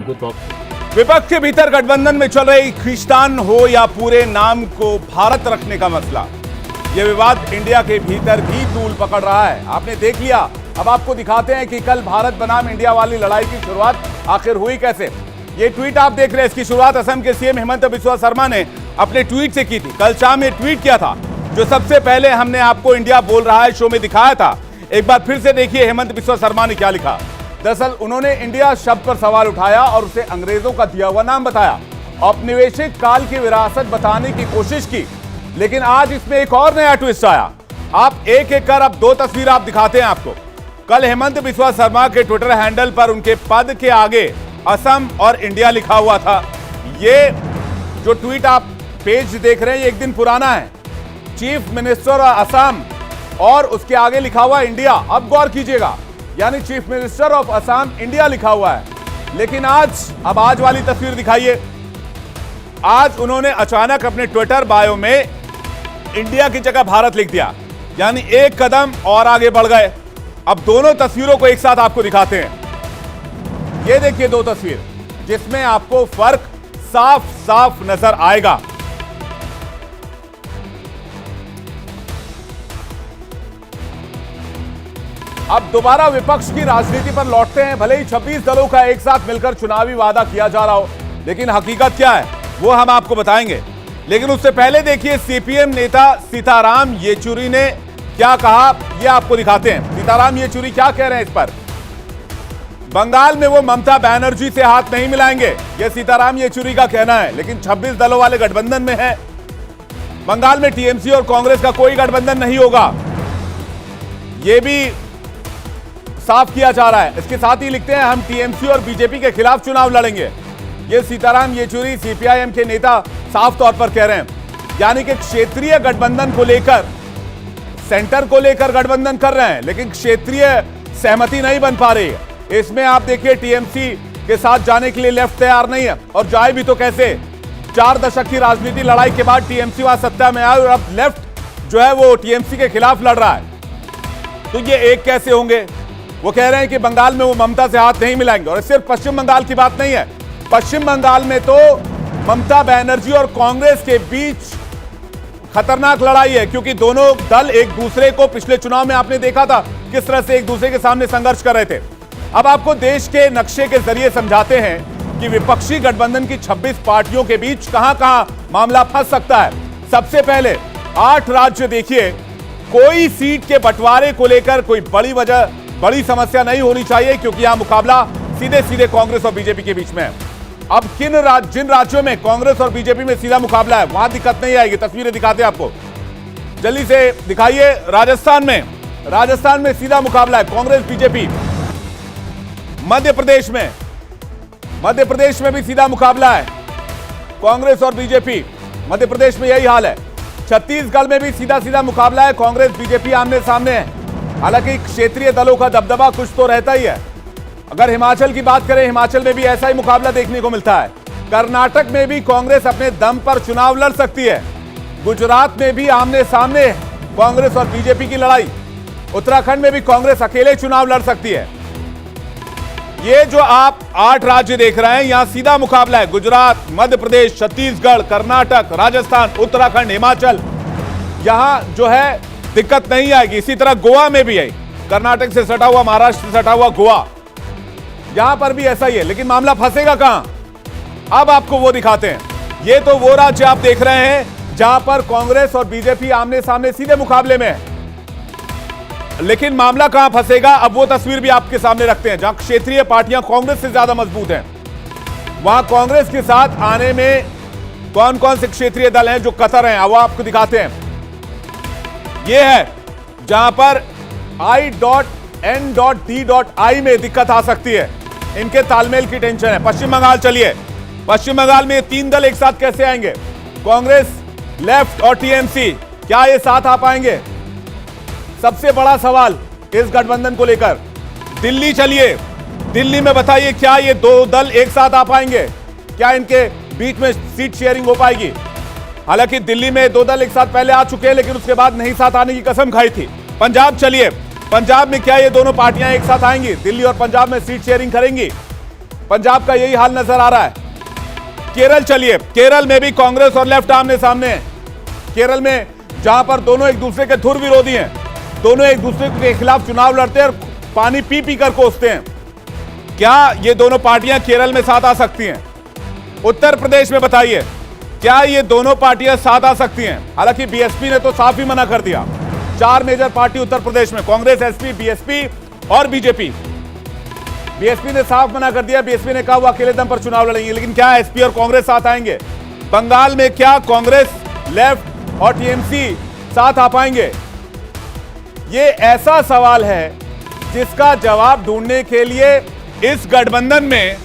विपक्ष के भीतर गठबंधन में चल रही खींचतान हो या पूरे नाम को भारत रखने का मसला, यह विवाद इंडिया के भीतर भी तूल पकड़ रहा है। आपने देख लिया, अब आपको दिखाते हैं कि कल भारत बनाम इंडिया वाली लड़ाई की शुरुआत आखिर हुई कैसे। ये ट्वीट आप देख रहे हैं, इसकी शुरुआत असम के सीएम हेमंत बिस्वा शर्मा ने अपने ट्वीट से की थी। कल शाम ये ट्वीट किया था जो सबसे पहले हमने आपको इंडिया बोल रहा है शो में दिखाया था। एक बार फिर से देखिए हेमंत बिस्वा शर्मा ने क्या लिखा। दरअसल उन्होंने इंडिया शब्द पर सवाल उठाया और उसे अंग्रेजों का दिया हुआ नाम बताया, औपनिवेशिक काल की विरासत बताने की कोशिश की। लेकिन आज इसमें एक और नया ट्विस्ट आया। आप एक एक कर अब दो तस्वीर आप दिखाते हैं आपको। कल हेमंत बिस्वा शर्मा के ट्विटर हैंडल पर उनके पद के आगे असम और इंडिया लिखा हुआ था। ये जो ट्वीट आप पेज देख रहे हैं ये एक दिन पुराना है। चीफ मिनिस्टर असम और उसके आगे लिखा हुआ इंडिया। अब गौर कीजिएगा, यानी chief minister of Assam India लिखा हुआ है। लेकिन आज वाली तस्वीर दिखाइए। आज उन्होंने अचानक अपने ट्विटर बायो में इंडिया की जगह भारत लिख दिया, यानी एक कदम और आगे बढ़ गए। अब दोनों तस्वीरों को एक साथ आपको दिखाते हैं। ये देखिए दो तस्वीर जिसमें आपको फर्क साफ साफ नजर आएगा। अब दोबारा विपक्ष की राजनीति पर लौटते हैं। भले ही 26 दलों का एक साथ मिलकर चुनावी वादा किया जा रहा हो, लेकिन हकीकत क्या है वो हम आपको बताएंगे। लेकिन उससे पहले देखिए सीपीएम नेता सीताराम येचुरी ने क्या कहा, ये आपको दिखाते हैं। सीताराम येचुरी क्या कह रहे हैं इस पर। बंगाल में वो ममता बनर्जी से हाथ नहीं मिलाएंगे, यह सीताराम येचुरी का कहना है। लेकिन 26 दलों वाले गठबंधन में है। बंगाल में टीएमसी और कांग्रेस का कोई गठबंधन नहीं होगा, यह भी साफ किया जा रहा है। इसके साथ ही लिखते हैं हम टीएमसी और बीजेपी के खिलाफ चुनाव लड़ेंगे। ये सीताराम येचुरी सीपीआईएम के नेता साफ तौर पर कह रहे हैं। यानी कि क्षेत्रीय गठबंधन को लेकर, सेंटर को लेकर गठबंधन कर रहे हैं, लेकिन क्षेत्रीय सहमति नहीं बन पा रही है। इसमें आप देखिए टीएमसी के साथ जाने के लिए लेफ्ट तैयार नहीं है, और जाए भी तो कैसे। 4 दशक की राजनीति लड़ाई के बाद टीएमसी वहां सत्ता में आई और अब लेफ्ट जो है वो टीएमसी के खिलाफ लड़ रहा है। तो ये एक कैसे होंगे। वो कह रहे हैं कि बंगाल में वो ममता से हाथ नहीं मिलाएंगे। और सिर्फ पश्चिम बंगाल की बात नहीं है, पश्चिम बंगाल में तो ममता बनर्जी और कांग्रेस के बीच खतरनाक लड़ाई है, क्योंकि दोनों दल एक दूसरे को पिछले चुनाव में आपने देखा था किस तरह से एक दूसरे के सामने संघर्ष कर रहे थे। अब आपको देश के नक्शे के जरिए समझाते हैं कि विपक्षी गठबंधन की 26 पार्टियों के बीच कहां कहां मामला फंस सकता है। सबसे पहले 8 राज्य देखिए, कोई सीट के बंटवारे को लेकर कोई बड़ी समस्या नहीं होनी चाहिए, क्योंकि यहां मुकाबला सीधे सीधे कांग्रेस और बीजेपी के बीच में है। अब जिन राज्यों में कांग्रेस और बीजेपी में सीधा मुकाबला है वहां दिक्कत नहीं आएगी। तस्वीरें दिखाते हैं आपको, जल्दी से दिखाइए। राजस्थान में सीधा मुकाबला है कांग्रेस बीजेपी। मध्य प्रदेश में भी सीधा मुकाबला है कांग्रेस और बीजेपी। मध्य प्रदेश में यही हाल है। छत्तीसगढ़ में भी सीधा मुकाबला है, कांग्रेस बीजेपी आमने सामने है। हालांकि क्षेत्रीय दलों का दबदबा कुछ तो रहता ही है। अगर हिमाचल की बात करें, हिमाचल में भी ऐसा ही मुकाबला देखने को मिलता है। कर्नाटक में भी कांग्रेस अपने दम पर चुनाव लड़ सकती है। गुजरात में भी आमने सामने कांग्रेस और बीजेपी की लड़ाई। उत्तराखंड में भी कांग्रेस अकेले चुनाव लड़ सकती है। ये जो आप 8 राज्य देख रहे हैं, यहां सीधा मुकाबला है। गुजरात, मध्य प्रदेश, छत्तीसगढ़, कर्नाटक, राजस्थान, उत्तराखंड, हिमाचल, यहां जो है दिक्कत नहीं आएगी। इसी तरह गोवा में भी है, कर्नाटक से सटा हुआ, महाराष्ट्र से सटा हुआ गोवा, यहां पर भी ऐसा ही है। लेकिन मामला फंसेगा कहां, अब आपको वो दिखाते हैं। ये तो वो राज्य आप देख रहे हैं जहां पर कांग्रेस और बीजेपी आमने सामने सीधे मुकाबले में है। लेकिन मामला कहां फंसेगा, अब वो तस्वीर भी आपके सामने रखते हैं। जहां क्षेत्रीय पार्टियां कांग्रेस से ज्यादा मजबूत हैं, वहां कांग्रेस के साथ आने में कौन कौन से क्षेत्रीय दल हैं जो कतर हैं, वो आपको दिखाते हैं। ये है जहां पर I.N.D.I में दिक्कत आ सकती है। इनके तालमेल की टेंशन है। पश्चिम बंगाल, चलिए पश्चिम बंगाल में 3 दल एक साथ कैसे आएंगे, कांग्रेस, लेफ्ट और टीएमसी, क्या ये साथ आ पाएंगे। सबसे बड़ा सवाल इस गठबंधन को लेकर। दिल्ली, चलिए दिल्ली में बताइए, क्या ये 2 दल एक साथ आ पाएंगे, क्या इनके बीच में सीट शेयरिंग हो पाएगी। हालांकि दिल्ली में 2 दल एक साथ पहले आ चुके हैं, लेकिन उसके बाद नहीं साथ आने की कसम खाई थी। पंजाब, चलिए पंजाब में क्या ये दोनों पार्टियां एक साथ आएंगी, दिल्ली और पंजाब में सीट शेयरिंग करेंगी। पंजाब का यही हाल नजर आ रहा है। केरल चलिए, केरल में भी कांग्रेस और लेफ्ट आमने सामने हैं। केरल में जहां पर दोनों एक दूसरे के धुर विरोधी हैं, दोनों एक दूसरे के खिलाफ चुनाव लड़ते हैं और पानी पी पी कर कोसते हैं। क्या ये दोनों पार्टियां केरल में साथ आ सकती हैं? उत्तर प्रदेश में बताइए, क्या ये दोनों पार्टियां साथ आ सकती हैं? हालांकि बीएसपी ने तो साफ ही मना कर दिया। 4 मेजर पार्टी उत्तर प्रदेश में, कांग्रेस, एसपी, बीएसपी और बीजेपी। बीएसपी ने साफ मना कर दिया। बीएसपी ने कहा वो अकेले दम पर चुनाव लड़ेंगे, लेकिन क्या एसपी और कांग्रेस साथ आएंगे? बंगाल में क्या कांग्रेस, लेफ्ट और टीएमसी साथ आ पाएंगे? ये ऐसा सवाल है जिसका जवाब ढूंढने के लिए इस गठबंधन में